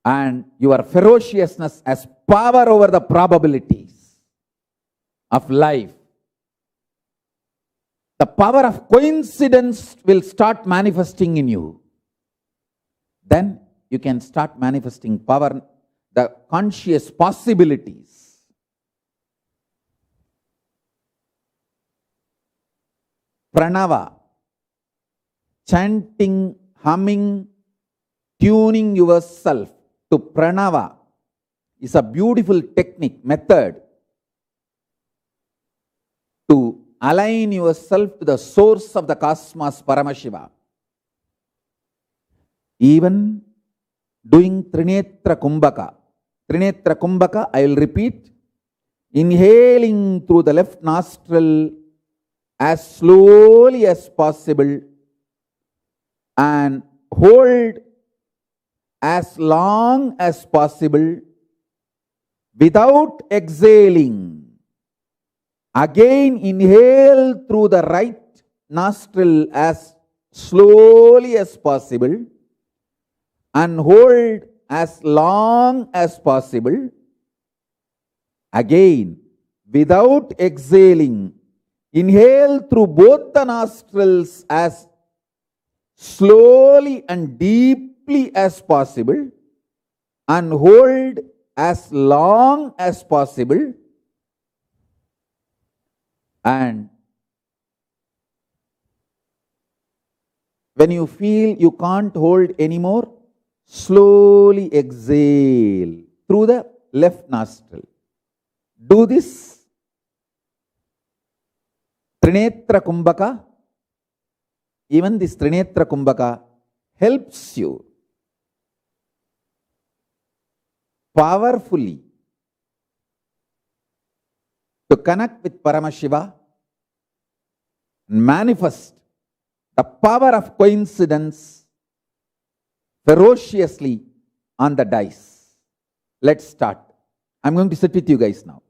and your ferociousness has power over the probabilities of life. The power of coincidence will start manifesting in you. Then you can start manifesting power, the conscious possibilities. Pranava, chanting, humming, tuning yourself to pranava is a beautiful technique, method to align yourself to the source of the cosmos, Paramashiva. Even doing Trinetra Kumbhaka. Trinetra Kumbhaka, I will repeat. Inhaling through the left nostril as slowly as possible and hold as long as possible without exhaling. Again, inhale through the right nostril as slowly as possible and hold as long as possible. Again, without exhaling, inhale through both the nostrils as slowly and deeply as possible and hold as long as possible. And when you feel you can't hold anymore, slowly exhale through the left nostril. Do this Trinetra Kumbhaka. Even this Trinetra Kumbhaka helps you powerfully to connect with Paramashiva and manifest the power of coincidence ferociously on the dice. Let's start. I'm going to sit with you guys now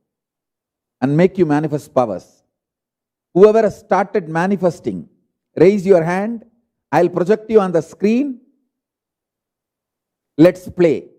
and make you manifest powers. Whoever has started manifesting, raise your hand. I'll project you on the screen. Let's play.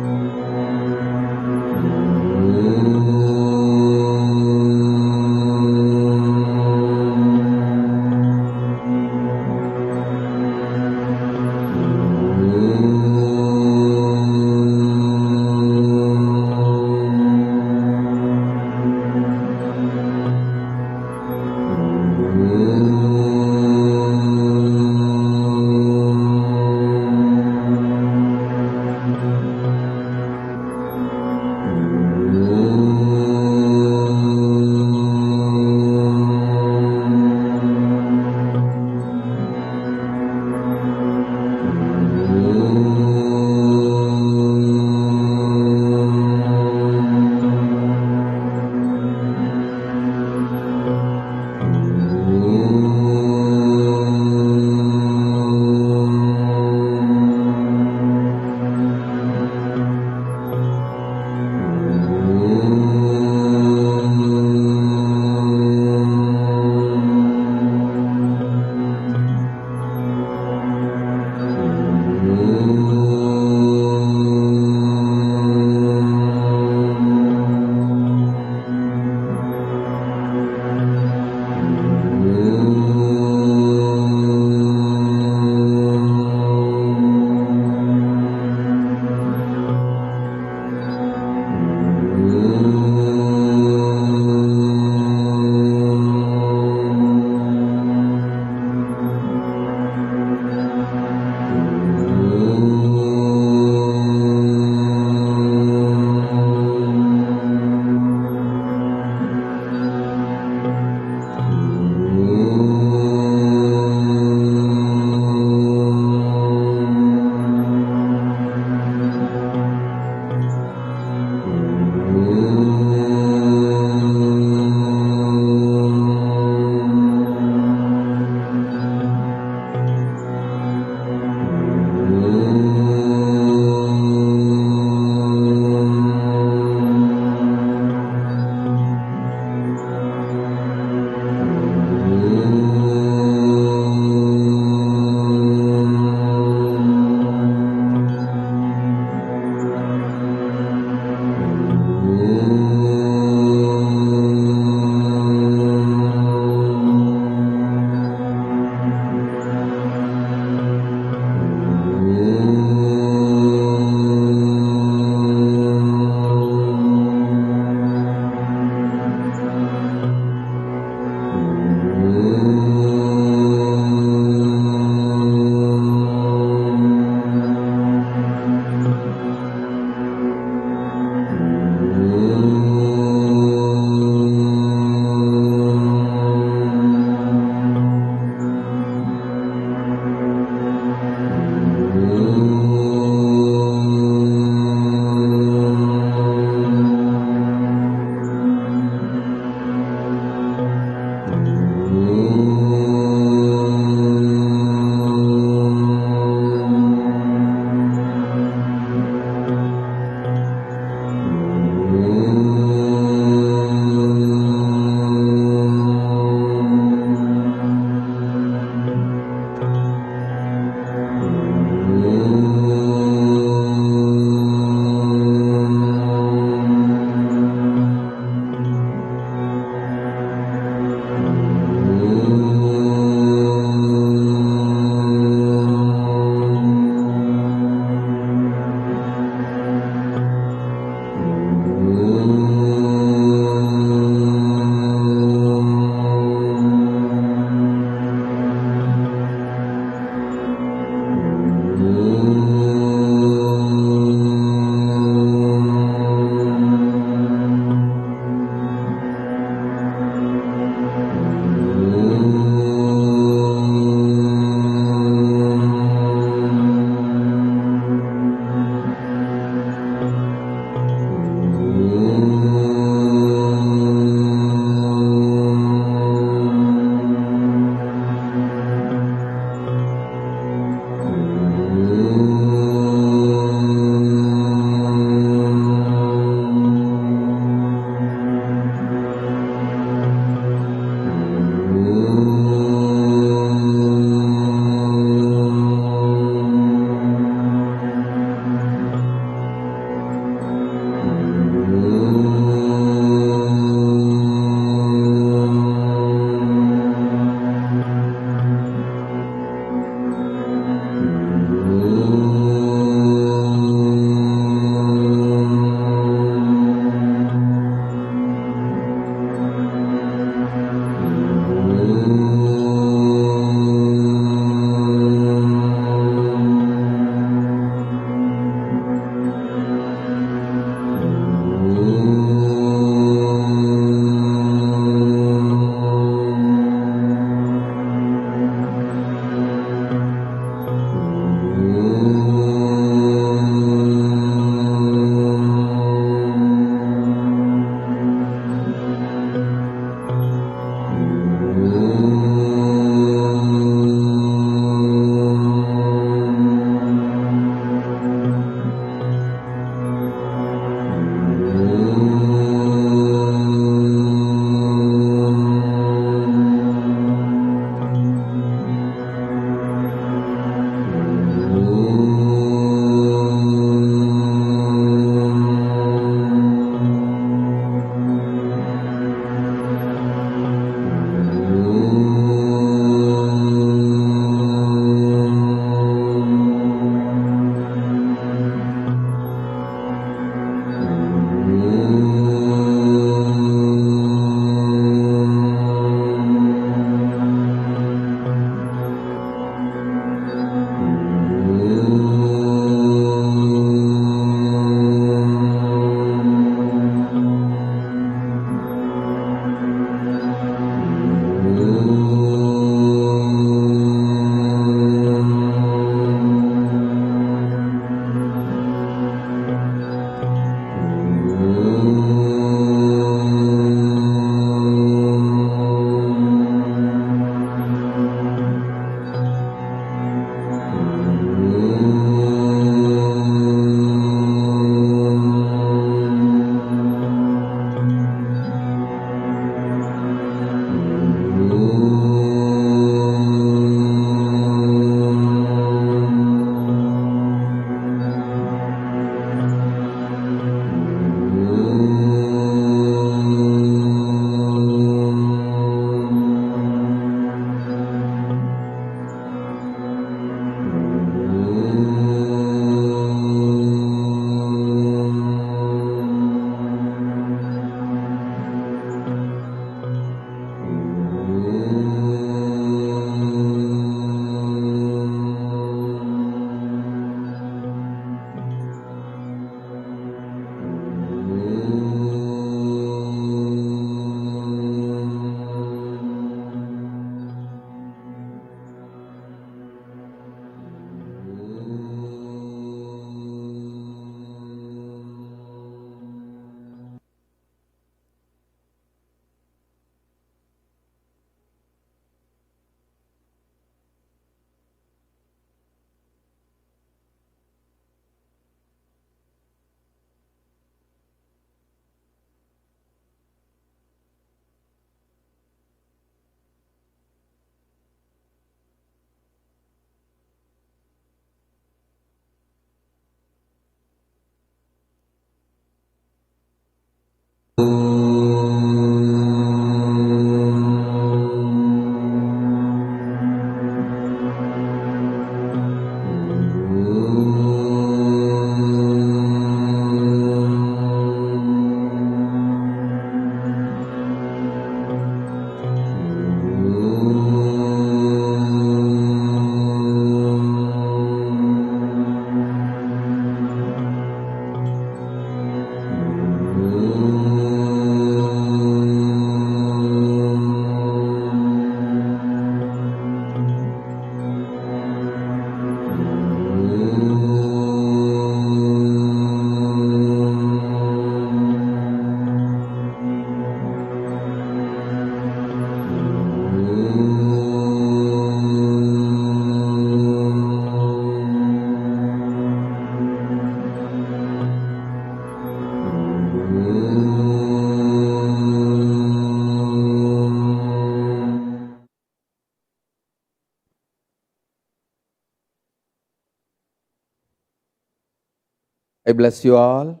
I bless you all.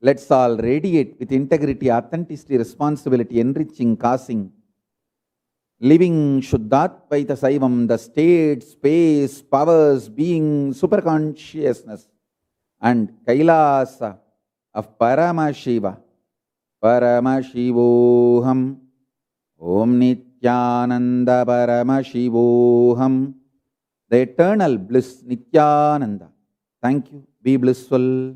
Let's all radiate with integrity, authenticity, responsibility, enriching, causing, living Shuddhatvaita Saivam, the state, space, powers, being, superconsciousness, and Kailasa of Paramashiva. Paramashivoham. Om Nithyananda Paramashivoham. The eternal bliss, Nithyananda. Thank you. Be blissful.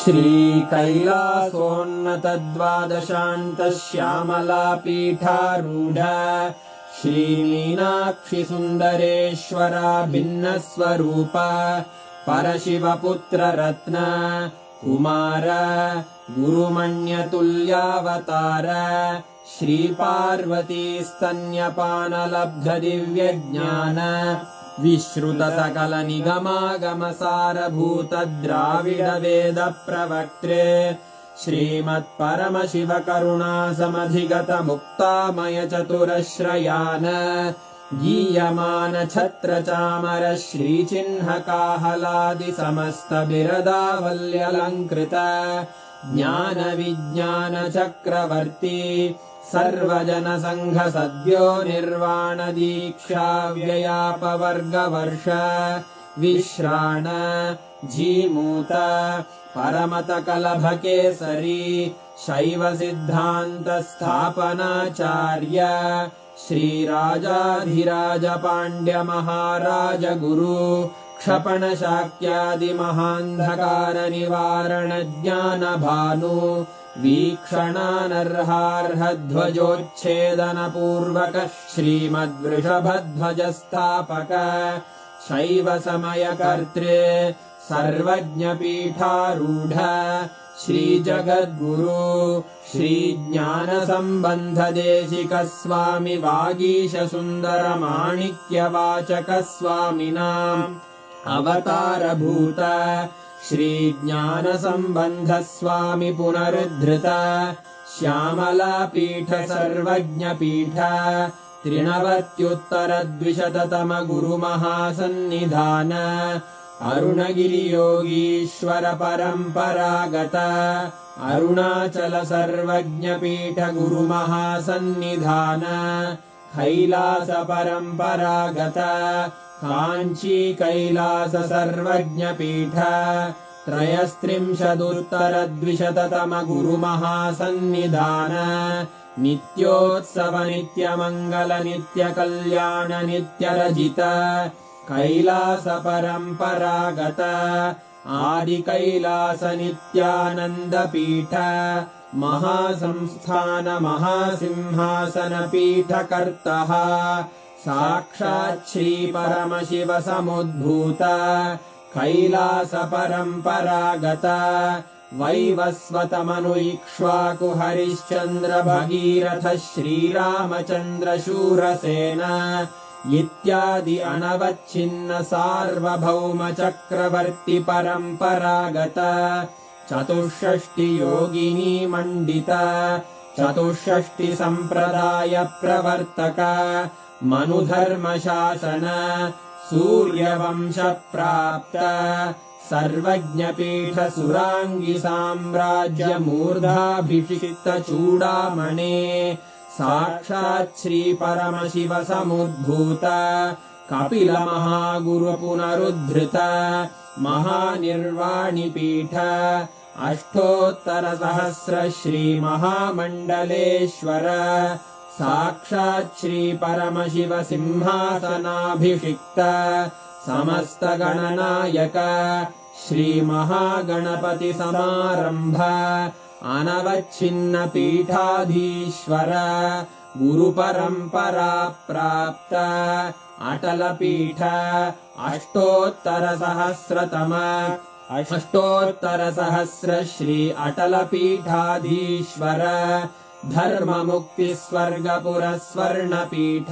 Shri कैलासोन्नतद्वादशान्त Shyamala पीठारूढ Shri Meenakshi सुन्दरेश्वरा भिन्नस्वरूप परशिवपुत्र रत्न कुमार गुरुमण्यतुल्यावतार श्री पार्वती स्तन्यपानलब्ध दिव्यज्ञान विश्रुत सकल निगमागमसारभूत द्राविड वेद प्रवक्त्रे श्रीमत्परमशिव करुणा समधिगत मुक्तामय चतुरश्रयान गीयमान छत्र चामर श्रीचिह्न काहलादि समस्त बिरदावल्यलङ्कृत ज्ञान विज्ञान चक्रवर्ती सर्वजन संघ सद्यो निर्वाण दीक्षा व्ययापवर्गवर्ष विश्राण जीमूत परमत कलभ केसरी शैव सिद्धान्त स्थापनाचार्य श्रीराजाधिराज पाण्ड्य महाराज गुरु क्षपण शाक्यादि महान्धकार निवारण ज्ञान भानु वीक्षणानर्हार्हध्वजोच्छेदन पूर्वक श्रीमद्वृषभध्वज स्थापक शैव समय कर्त्रे सर्वज्ञ पीठारूढ श्री जगद्गुरु श्री ज्ञान संबंध देशिक स्वामी वागीश सुंदर माणिक्य वाचक स्वामिनाम् अवतार भूत श्री ज्ञान संबंध स्वामी पुनरुद्धृत श्यामला पीठ सर्वज्ञ पीठ त्रिनवत्युत्तर द्विशततम गुरु महासन्निधान अरुणगिरि योगीश्वर परंपरागत अरुणाचल सर्वज्ञ पीठ गुरु महासन्निधान कैलास परंपरागत कांची कैलास सर्वज्ञ पीठ त्रयस्त्रिंशदुत्तर द्विशततम गुरु महासन्निधान नित्योत्सव नित्य मंगल नित्य कल्याण नित्य रजित कैलास परंपरागत आदि कैलास नित्यानंद पीठ महासंस्थान महासिंहासन पीठ कर्तः साक्षात् श्री परमशिव समुद्भूत कैलास परंपरागत वैवस्वत मनु इक्ष्वाकु हरिश्चंद्र भगीरथ श्रीरामचंद्र शूरसेन इत्यादि अनवच्छिन्न सार्वभौम चक्रवर्ति परंपरागत चतुष्षष्टि योगिनी मंडित चतुष्षष्टि संप्रदाय प्रवर्तक मनुधर्म शासन सूर्यवंश प्राप्त सर्वज्ञ पीठ सुरांगी साम्राज्य मूर्धाभिषिक्त चूड़ामणे साक्षात् श्री परमशिव समुद्भूत कपिल महागुरु पुनरुद्धृत महानिर्वाणि पीठ अष्टोत्तर सहस्र श्री महामंडलेश्वर साक्षात् श्री परमशिव सिंहासनाभिषिक्त समस्त गणनायक श्री महागणपति समारंभ अनवच्छिन्न पीठाधीश्वर गुरु परंपरा प्राप्त अटल पीठ अष्टोत्तर सहस्र श्री अटल पीठाधीश्वर धर्ममुक्तिस्वर्गपुरस्वर्णपीठ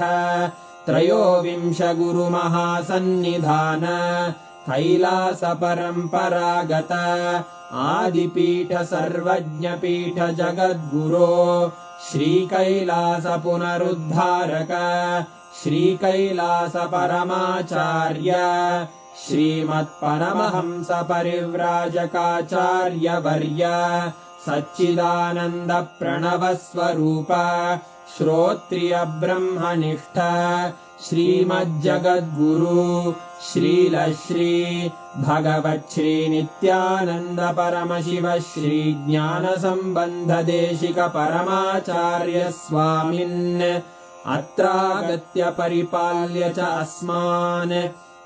त्रयोविंश गुरुमहासन्निधान कैलास परम्परागत आदिपीठ सर्वज्ञपीठ जगद्गुरो श्रीकैलास पुनरुद्धारक श्रीकैलास परमाचार्य श्रीमत्परमहंस परिव्राजकाचार्यवर्य सच्चिदानन्द प्रणवस्वरूप श्रोत्रिय ब्रह्मनिष्ठ श्रीमज्जगद्गुरु श्रीलश्री भगवच्छ्री नित्यानन्द परमशिव श्री ज्ञानसम्बन्धदेशिक परमाचार्य स्वामिन् अत्रागत्य परिपाल्य च अस्मान्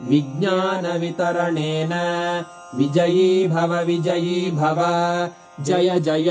विज्ञानवितरणेन विजयी भव जय जय।